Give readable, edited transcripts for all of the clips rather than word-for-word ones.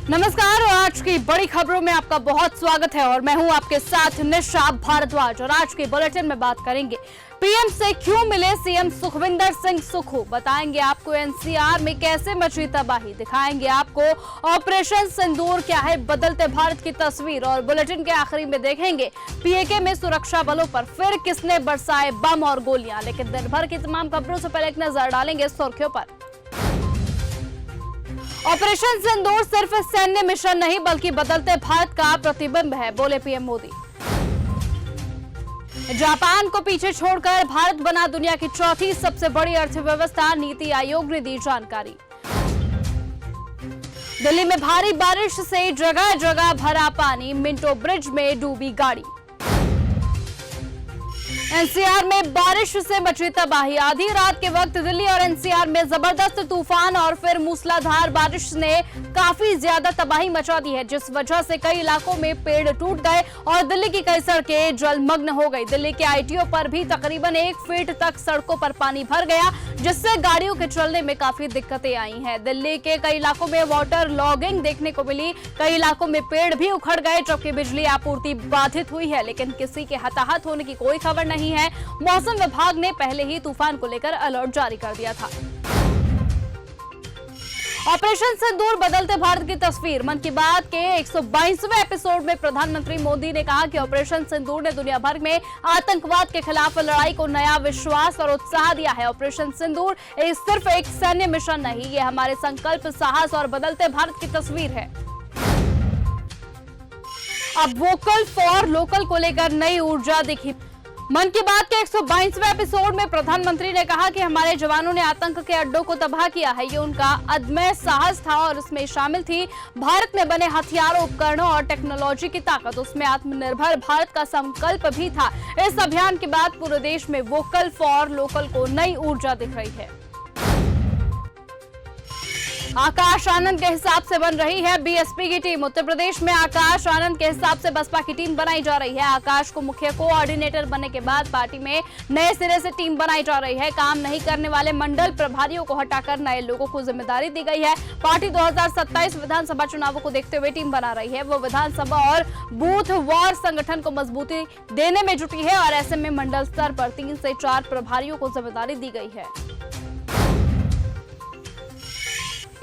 नमस्कार और आज की बड़ी खबरों में आपका बहुत स्वागत है और मैं हूं आपके साथ निशा भारद्वाज। और आज के बुलेटिन में बात करेंगे पीएम से क्यों मिले सीएम सुखविंदर सिंह सुक्खू, बताएंगे आपको एनसीआर में कैसे मची तबाही, दिखाएंगे आपको ऑपरेशन सिंदूर क्या है बदलते भारत की तस्वीर और बुलेटिन के आखिरी में देखेंगे पीएके में सुरक्षा बलों पर फिर किसने बरसाए बम और गोलियां। लेकिन दिन भर की तमाम खबरों से पहले एक नजर डालेंगे सुर्खियों पर। ऑपरेशन सिंदूर सिर्फ सैन्य मिशन नहीं बल्कि बदलते भारत का प्रतिबिंब है, बोले पीएम मोदी। जापान को पीछे छोड़कर भारत बना दुनिया की चौथी सबसे बड़ी अर्थव्यवस्था, नीति आयोग ने दी जानकारी। दिल्ली में भारी बारिश से जगह जगह भरा पानी, मिंटो ब्रिज में डूबी गाड़ी। एनसीआर में बारिश से मची तबाही, आधी रात के वक्त दिल्ली और एनसीआर में जबरदस्त तूफान और फिर मूसलाधार बारिश ने काफी ज्यादा तबाही मचा दी है, जिस वजह से कई इलाकों में पेड़ टूट गए और दिल्ली की कई सड़कें जलमग्न हो गई। दिल्ली के आईटीओ पर भी तकरीबन 1 फीट तक सड़कों पर पानी भर गया, जिससे गाड़ियों के चलने में काफी दिक्कतें आई हैं। दिल्ली के कई इलाकों में वाटर लॉगिंग देखने को मिली, कई इलाकों में पेड़ भी उखड़ गए, जबकि बिजली आपूर्ति बाधित हुई है, लेकिन किसी के हताहत होने की कोई खबर नहीं है। मौसम विभाग ने पहले ही तूफान को लेकर अलर्ट जारी कर दिया था। ऑपरेशन सिंदूर बदलते भारत की तस्वीर। मन की बात के 122वें एपिसोड में प्रधानमंत्री मोदी ने कहा कि ऑपरेशन सिंदूर ने दुनिया भर में आतंकवाद के खिलाफ लड़ाई को नया विश्वास और उत्साह दिया है। ऑपरेशन सिंदूर सिर्फ एक सैन्य मिशन नहीं, ये हमारे संकल्प, साहस और बदलते भारत की तस्वीर है। अब वोकल फॉर लोकल को लेकर नई ऊर्जा दिखी। मन की बात के 122वें एपिसोड में प्रधानमंत्री ने कहा कि हमारे जवानों ने आतंक के अड्डों को तबाह किया है। ये उनका अदम्य साहस था और इसमें शामिल थी भारत में बने हथियारों, उपकरणों और टेक्नोलॉजी की ताकत। उसमें आत्मनिर्भर भारत का संकल्प भी था। इस अभियान के बाद पूरे देश में वोकल फॉर लोकल को नई ऊर्जा दिख रही है। आकाश आनंद के हिसाब से बन रही है बीएसपी की टीम। उत्तर प्रदेश में आकाश आनंद के हिसाब से बसपा की टीम बनाई जा रही है। आकाश को मुख्य कोऑर्डिनेटर बनने के बाद पार्टी में नए सिरे से टीम बनाई जा रही है। काम नहीं करने वाले मंडल प्रभारियों को हटाकर नए लोगों को जिम्मेदारी दी गई है। पार्टी 2027 विधानसभा चुनावों को देखते हुए टीम बना रही है। वो विधानसभा और बूथ वार संगठन को मजबूती देने में जुटी है और ऐसे में मंडल स्तर पर 3 से 4 प्रभारियों को जिम्मेदारी दी गई है।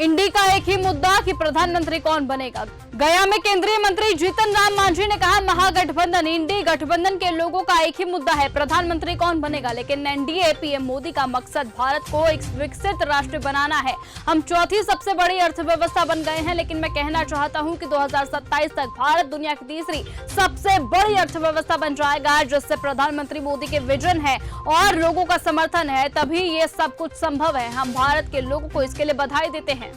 इंडी का एक ही मुद्दा कि प्रधानमंत्री कौन बनेगा। गया में केंद्रीय मंत्री जीतन राम मांझी ने कहा, महागठबंधन इंडी गठबंधन के लोगों का एक ही मुद्दा है, प्रधानमंत्री कौन बनेगा। लेकिन एनडीए पीएम मोदी का मकसद भारत को एक विकसित राष्ट्र बनाना है। हम चौथी सबसे बड़ी अर्थव्यवस्था बन गए हैं, लेकिन मैं कहना चाहता हूं कि 2027 तक भारत दुनिया की तीसरी सबसे बड़ी अर्थव्यवस्था बन जाएगा, जिससे प्रधानमंत्री मोदी के विजन है और लोगों का समर्थन है, तभी ये सब कुछ संभव है। हम भारत के लोगों को इसके लिए बधाई देते हैं।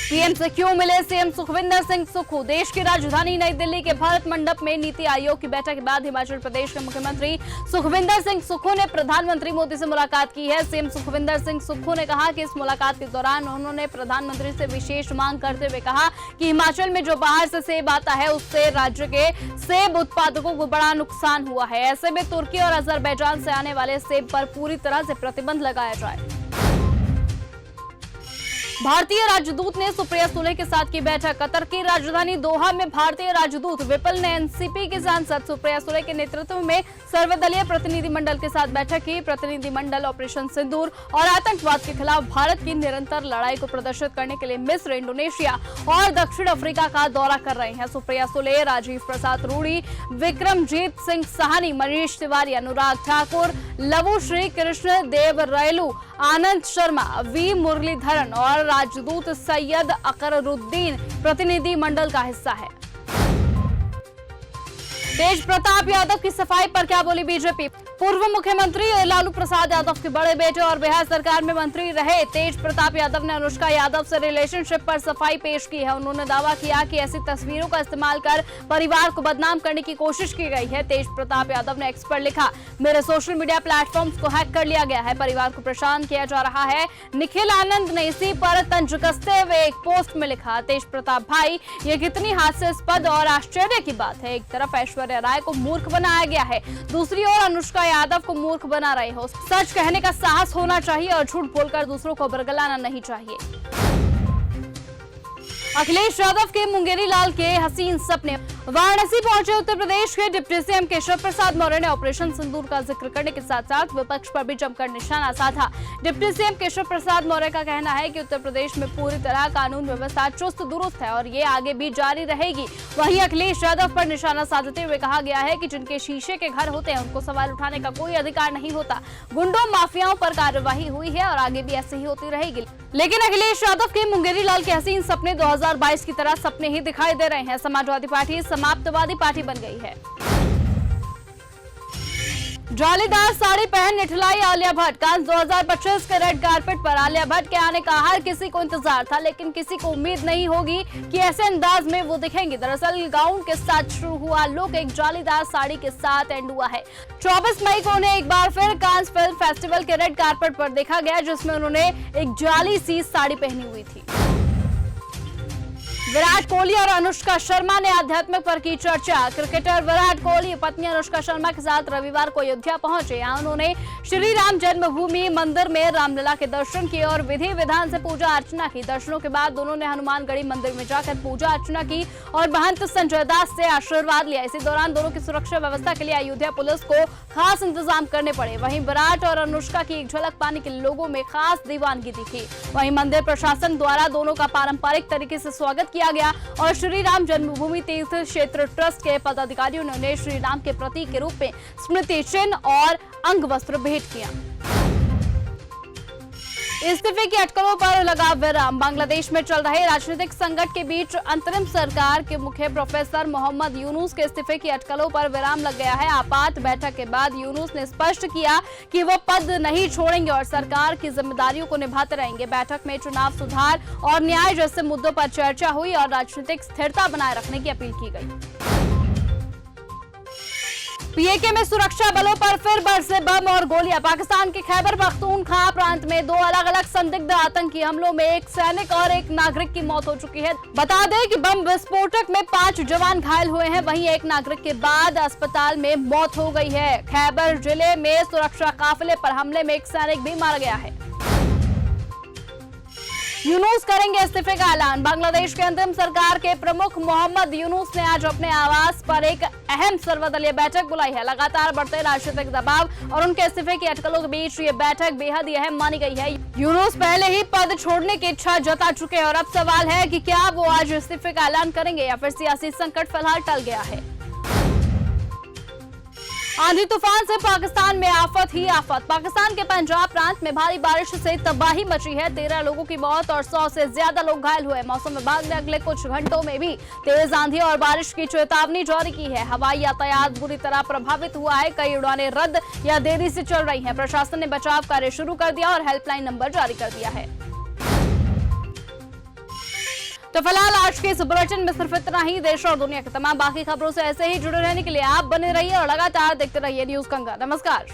पीएम से क्यों मिले सीएम सुखविंदर सिंह सुक्खू। देश की राजधानी नई दिल्ली के भारत मंडप में नीति आयोग की बैठक के बाद हिमाचल प्रदेश के मुख्यमंत्री सुखविंदर सिंह सुक्खू ने प्रधानमंत्री मोदी से मुलाकात की है। सीएम सुखविंदर सिंह सुक्खू ने कहा कि इस मुलाकात के दौरान उन्होंने प्रधानमंत्री से विशेष मांग करते हुए कहा कि हिमाचल में जो बाहर से सेब आता है उससे राज्य के सेब उत्पादकों को बड़ा नुकसान हुआ है। ऐसे में तुर्की और अजरबैजान से आने वाले सेब पर पूरी तरह से प्रतिबंध लगाया जाए। भारतीय राजदूत ने सुप्रिया सुले के साथ की बैठक। कतर की राजधानी दोहा में भारतीय राजदूत विपुल ने एनसीपी की सांसद सुप्रिया सुले के नेतृत्व में सर्वदलीय प्रतिनिधिमंडल के साथ बैठक की। प्रतिनिधिमंडल ऑपरेशन सिंदूर और आतंकवाद के खिलाफ भारत की निरंतर लड़ाई को प्रदर्शित करने के लिए मिस्र, इंडोनेशिया और दक्षिण अफ्रीका का दौरा कर रहे हैं। सुप्रिया सुले, राजीव प्रसाद रूडी, विक्रमजीत सिंह साहनी, मनीष तिवारी, अनुराग ठाकुर, लवु श्री कृष्ण देव रैलू, आनंद शर्मा, वी मुरलीधरन और राजदूत सैयद अकरुद्दीन प्रतिनिधि मंडल का हिस्सा है। तेज प्रताप यादव की सफाई पर क्या बोली बीजेपी। पूर्व मुख्यमंत्री लालू प्रसाद यादव के बड़े बेटे और बिहार सरकार में मंत्री रहे तेज प्रताप यादव ने अनुष्का यादव से रिलेशनशिप पर सफाई पेश की है। उन्होंने दावा किया कि ऐसी तस्वीरों का इस्तेमाल कर परिवार को बदनाम करने की कोशिश की गई है। तेज प्रताप यादव ने एक्स पर लिखा, मेरे सोशल मीडिया प्लेटफॉर्म्स को हैक कर लिया गया है, परिवार को परेशान किया जा रहा है। निखिल आनंद ने इसी पर तंज कसते हुए एक पोस्ट में लिखा, तेज प्रताप भाई, ये कितनी हास्यास्पद और आश्चर्य की बात है। एक तरफ ऐश्वर्या राय को मूर्ख बनाया गया है, दूसरी ओर अनुष्का यादव को मूर्ख बना रहे हो। सच कहने का साहस होना चाहिए और झूठ बोलकर दूसरों को बरगलाना नहीं चाहिए। अखिलेश यादव के मुंगेरी लाल के हसीन सपने। वाराणसी पहुंचे उत्तर प्रदेश के डिप्टी सीएम केशव प्रसाद मौर्य ने ऑपरेशन सिंदूर का जिक्र करने के साथ साथ विपक्ष पर भी जमकर निशाना साधा। डिप्टी सीएम केशव प्रसाद मौर्य का कहना है कि उत्तर प्रदेश में पूरी तरह कानून व्यवस्था चुस्त दुरुस्त है और ये आगे भी जारी रहेगी। वहीं अखिलेश यादव पर निशाना साधते हुए कहा गया है कि जिनके शीशे के घर होते हैं उनको सवाल उठाने का कोई अधिकार नहीं होता। गुंडों माफियाओं पर कार्यवाही हुई है और आगे भी ऐसे ही होती रहेगी। लेकिन अखिलेश यादव के मुंगेरी लाल के हसीन सपने 2022 की तरह सपने ही दिखाई दे रहे हैं। समाजवादी पार्टी समाप्तवादी पार्टी बन गई है। जालीदार साड़ी पहन निठलाई आलिया भट्ट। कांस 2025 के रेड कारपेट पर आलिया भट्ट के आने का हर किसी को इंतजार था, लेकिन किसी को उम्मीद नहीं होगी कि ऐसे अंदाज में वो दिखेंगी। दरअसल गाउन के साथ शुरू हुआ लुक एक जालीदार साड़ी के साथ एंड हुआ है। 24 मई को उन्हें एक बार फिर कांस फिल्म फेस्टिवल के रेड कारपेट पर देखा गया, जिसमें उन्होंने एक जाली सी साड़ी पहनी हुई थी। विराट कोहली और अनुष्का शर्मा ने आध्यात्मिक पर की चर्चा। क्रिकेटर विराट कोहली पत्नी अनुष्का शर्मा के साथ रविवार को अयोध्या पहुंचे। यहाँ उन्होंने श्री राम जन्मभूमि मंदिर में रामलला के दर्शन किए और विधि विधान से पूजा अर्चना की। दर्शनों के बाद दोनों ने हनुमानगढ़ी मंदिर में जाकर पूजा अर्चना की और महंत संजय दास से आशीर्वाद लिया। इसी दौरान दोनों की सुरक्षा व्यवस्था के लिए अयोध्या पुलिस को खास इंतजाम करने पड़े। वहीं विराट और अनुष्का की एक झलक पाने के लोगों में खास दीवानगी दिखी। वहीं मंदिर प्रशासन द्वारा दोनों का पारंपरिक तरीके से स्वागत किया गया और श्री राम जन्मभूमि तीर्थ क्षेत्र ट्रस्ट के पदाधिकारियों ने उन्हें श्री राम के प्रतीक के रूप में स्मृति चिन्ह और अंग वस्त्र भेंट किया। इस्तीफे की अटकलों पर लगा विराम। बांग्लादेश में चल रहे राजनीतिक संकट के बीच अंतरिम सरकार के मुखिया प्रोफेसर मोहम्मद यूनुस के इस्तीफे की अटकलों पर विराम लग गया है। आपात बैठक के बाद यूनुस ने स्पष्ट किया कि वो पद नहीं छोड़ेंगे और सरकार की जिम्मेदारियों को निभाते रहेंगे। बैठक में चुनाव सुधार और न्याय जैसे मुद्दों पर चर्चा हुई और राजनीतिक स्थिरता बनाए रखने की अपील की गई। पीएके में सुरक्षा बलों पर फिर बरसे बम और गोलियां। पाकिस्तान के खैबर पख्तूनख्वा प्रांत में दो अलग अलग संदिग्ध आतंकी हमलों में एक सैनिक और एक नागरिक की मौत हो चुकी है। बता दें कि बम विस्फोटक में 5 जवान घायल हुए हैं, वहीं एक नागरिक के बाद अस्पताल में मौत हो गई है। खैबर जिले में सुरक्षा काफिले पर हमले में एक सैनिक भी मारा गया है। यूनुस करेंगे इस्तीफे का ऐलान। बांग्लादेश के अंतरिम सरकार के प्रमुख मोहम्मद यूनुस ने आज अपने आवास पर एक अहम सर्वदलीय बैठक बुलाई है। लगातार बढ़ते राजनीतिक दबाव और उनके इस्तीफे की अटकलों के बीच ये बैठक बेहद अहम मानी गई है। यूनुस पहले ही पद छोड़ने की इच्छा जता चुके हैं और अब सवाल है कि क्या वो आज इस्तीफे का ऐलान करेंगे या फिर सियासी संकट फिलहाल टल गया है। आंधी तूफान से पाकिस्तान में आफत ही आफत। पाकिस्तान के पंजाब प्रांत में भारी बारिश से तबाही मची है। 13 लोगों की मौत और 100 से ज्यादा लोग घायल हुए। मौसम विभाग ने अगले कुछ घंटों में भी तेज आंधी और बारिश की चेतावनी जारी की है। हवाई यातायात बुरी तरह प्रभावित हुआ है। कई उड़ानें रद्द या देरी से चल रही हैं। प्रशासन ने बचाव कार्य शुरू कर दिया और हेल्पलाइन नंबर जारी कर दिया है। तो फिलहाल आज के इस बुलेटिन में सिर्फ इतना ही। देश और दुनिया की तमाम बाकी खबरों से ऐसे ही जुड़े रहने के लिए आप बने रहिए और लगातार देखते रहिए न्यूज़ गंगा। नमस्कार।